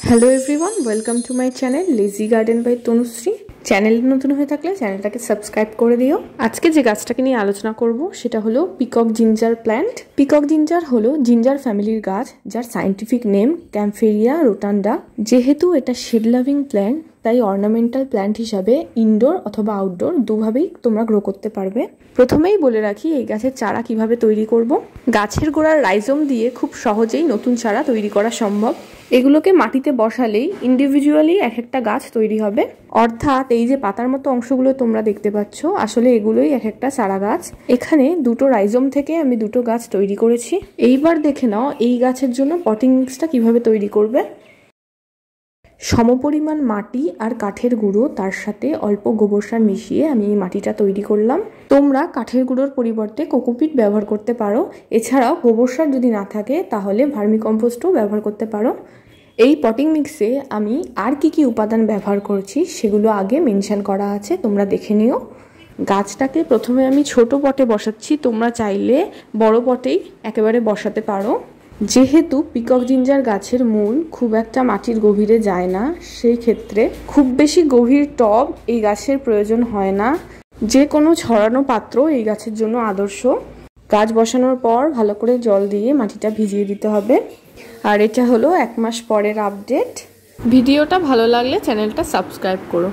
Hello everyone, welcome to my channel lazy garden by Tanushree. Channel নতুন হয়ে থাকলে চ্যানেলটাকে সাবস্ক্রাইব করে দিও। আজকে যে গাছটাকে নিয়ে আলোচনা করব সেটা হলো peacock ginger plant. Peacock ginger হলো জিঞ্জার ফ্যামিলির গাছ, যার সায়েন্টিফিক নেম ক্যাম্পেরিয়া রোটান্ডা। যেহেতু এটা শেড লাভিং প্ল্যান্ট, তাই অর্নামেন্টাল প্ল্যান্ট হিসাবে ইনডোর অথবা আউটডোর দুভাবেই তোমরা গ্রো করতে পারবে। প্রথমেই বলে রাখি এই গাছের চারা কিভাবে তৈরি করব। গাছের গোড়ার রাইজোম দিয়ে খুব সহজেই নতুন চারা তৈরি করা সম্ভব। এগুলোকে মাটিতে বসালেই ইন্ডিভিজুয়ালি এক একটা গাছ তৈরি হবে, অর্থাৎ এই যে পাতার মতো অংশগুলো তোমরা দেখতে পাচ্ছ, আসলে এগুলোই এক একটা চারা গাছ। এখানে দুটো রাইজোম থেকে আমি দুটো গাছ তৈরি করেছি। এইবার দেখে নাও এই গাছের জন্য পটিং মিক্সটা কিভাবে তৈরি করবে। সমপরিমাণ মাটি আর কাঠের গুঁড়ো, তার সাথে অল্প গোবর সার মিশিয়ে আমি এই মাটিটা তৈরি করলাম। তোমরা কাঠের গুঁড়োর পরিবর্তে কোকোপিট ব্যবহার করতে পারো। এছাড়াও গোবর সার যদি না থাকে তাহলে ভার্মিকম্পোস্টও ব্যবহার করতে পারো। এই পটিং মিক্সে আমি আর কি উপাদান ব্যবহার করছি সেগুলো আগে মেনশন করা আছে, তোমরা দেখে নিও। গাছটাকে প্রথমে আমি ছোট পটে বসাচ্ছি, তোমরা চাইলে বড় পটেই একেবারে বসাতে পারো। যেহেতু পিকক জিঞ্জার গাছের মূল খুব একটা মাটির গভীরে যায় না, সেই ক্ষেত্রে খুব বেশি গভীর টব এই গাছের প্রয়োজন হয় না। যে কোনো ছড়ানো পাত্র এই গাছের জন্য আদর্শ। গাছ বসানোর পর ভালো করে জল দিয়ে মাটিটা ভিজিয়ে দিতে হবে। আর এটা হলো 1 মাস পরের আপডেট। ভিডিওটা ভালো লাগলে চ্যানেলটা সাবস্ক্রাইব করো।